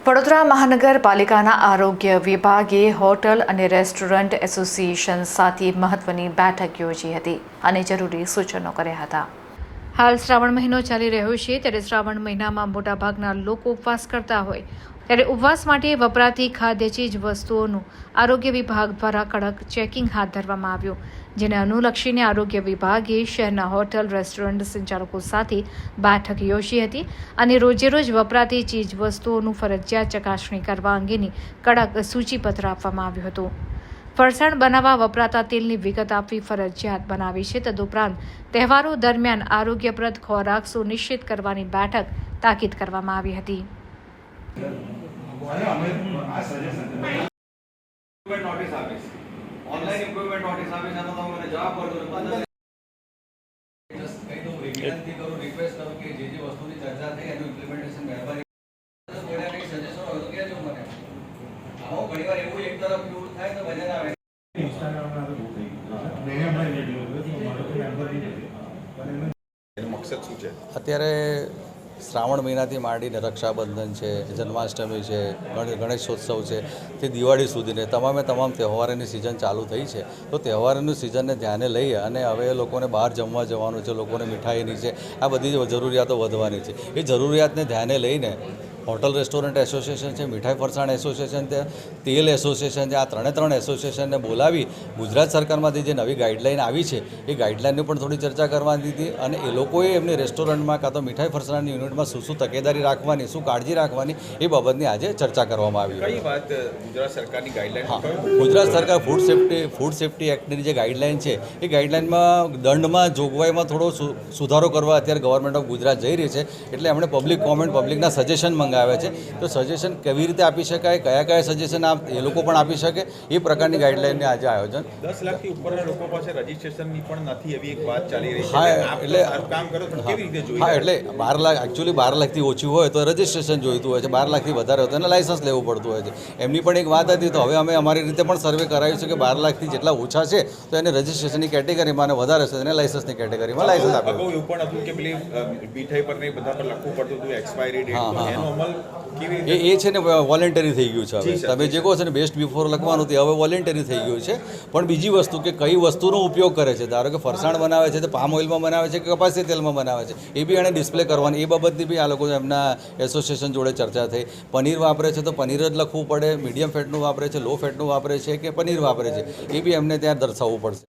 વડોદરા મહાનગરપાલિકાના આરોગ્ય વિભાગે હોટલ અને રેસ્ટોરન્ટ એસોસિએશન સાથે મહત્વની બેઠક યોજી હતી અને જરૂરી સૂચનો કર્યા હતા. હાલ શ્રાવણ મહિનો ચાલી રહ્યો છે ત્યારે શ્રાવણ મહિનામાં મોટાભાગના લોકો ઉપવાસ કરતા હોય ત્યારે ઉપવાસ માટે વપરાતી ખાદ્ય ચીજ વસ્તુઓનું આરોગ્ય વિભાગ દ્વારા કડક ચેકિંગ હાથ ધરવામાં આવ્યું, જેને અનુલક્ષીને આરોગ્ય વિભાગે શહેરના હોટલ રેસ્ટોરન્ટ સંચાલકો સાથે બેઠક યોજી હતી અને રોજેરોજ વપરાતી ચીજ વસ્તુઓનું ફરજિયાત ચકાસણી કરવા અંગેની કડક સૂચિપત્ર આપવામાં આવ્યું હતું. ફરસાણ બનાવવા વપરાતા તેલની વિગત આપવી ફરજિયાત બનાવી છે. તદુપરાંત તહેવારો દરમિયાન આરોગ્યપ્રદ ખોરાક સુનિશ્ચિત કરવાની બેઠક તાકીદ કરવામાં આવી હતી. ઘણીવાર એવું એક તરફ એવું થાય તો વજન આવે. અત્યારે શ્રાવણ મહિનાથી માંડીને રક્ષાબંધન છે, જન્માષ્ટમી છે, ગણેશોત્સવ છે, તે દિવાળી સુધીને તમામ તહેવારોની સિઝન ચાલુ થઈ છે. તો તહેવારોની સિઝનને ધ્યાને લઈ અને હવે લોકોને બહાર જમવા જવાનું છે, લોકોને મીઠાઈની છે, આ બધી જરૂરિયાતો વધવાની છે. એ જરૂરિયાતને ધ્યાને લઈને હોટલ રેસ્ટોરન્ટ એસોસિએશન છે, મીઠાઈ ફરસાણ એસોસિએશન છે, તેલ એસોસિએશન છે, આ ત્રણ એસોસિએશનને બોલાવી ગુજરાત સરકારમાંથી જે નવી ગાઈડલાઇન આવી છે એ ગાઈડલાઇનની પણ થોડી ચર્ચા કરવાની હતી અને એ લોકોએ એમની રેસ્ટોરન્ટમાં કાં તો મીઠાઈ ફરસાણની યુનિટમાં શું તકેદારી રાખવાની, શું કાળજી રાખવાની એ બાબતની આજે ચર્ચા કરવામાં આવી. કઈ વાત ગુજરાત સરકારની ગાઈડલાઇન? હા, ગુજરાત સરકાર ફૂડ સેફ્ટી એક્ટની જે ગાઈડલાઇન છે એ ગાઈડલાઇનમાં દંડમાં જોગવાઈમાં થોડો સુધારો કરવા અત્યારે ગવર્મેન્ટ ઓફ ગુજરાત જઈ રહી છે. એટલે એમણે પબ્લિક કોમેન્ટ, પબ્લિકના સજેશન આવે છે. તો સજેશન કેવી રીતે આપી શકાય, કયા સજેશન એ લોકો પણ આપી શકે, એ પ્રકારની ગાઈડલાઇનને આજે આયોજન. 10 લાખથી ઉપરના લોકો પાસે રજીસ્ટ્રેશનની પણ નથી એવી એક વાત ચાલી રહી છે. હા, એટલે કામ કરો પણ કેવી રીતે જોઈએ? હા, એટલે 12 લાખ એકચ્યુઅલી 12 લાખથી ઓછી હોય તો રજીસ્ટ્રેશન જોઈતું હોય છે, 12 લાખથી વધારે હોય તો એને લાયસન્સ લેવું પડતું હોય છે. એમની પણ એક વાત હતી. તો હવે અમે અમારી રીતે પણ સર્વે કરાવ્યું છે કે 12 લાખથી જેટલા ઓછા છે તો એને રજીસ્ટ્રેશનની કેટેગરીમાં અને વધારે છે એને લાયસન્સની કેટેગરીમાં લાયસન્સ આપે. અગાઉ એવું પણ હતું કે પેલી મીઠાઈ પર ને બધા પર લખવું પડતું હતું એક્સપાયરી ડેટ. એનો અમલ એ છે ને વોલેન્ટરી થઈ ગયું છે. હવે તમે જે કહો છો ને બેસ્ટ બિફોર લખવાનું તે હવે વોલેન્ટરી થઈ ગયું છે. પણ બીજી વસ્તુ કે કઈ વસ્તુનો ઉપયોગ કરે છે, ધારો કે ફરસાણ બનાવે છે તો પામ ઓઇલમાં બનાવે છે કે કપાસી તેલમાં બનાવે છે, એ બી એણે ડિસ્પ્લે કરવાની. એ બાબતની બી આ લોકો એમના એસોસિએશન જોડે ચર્ચા થઈ. પનીર વાપરે છે તો પનીર જ લખવું પડે, મીડિયમ ફેટનું વાપરે છે, લો ફેટનું વાપરે છે કે પનીર વાપરે છે, એ બી એમને ત્યાં દર્શાવવું પડશે.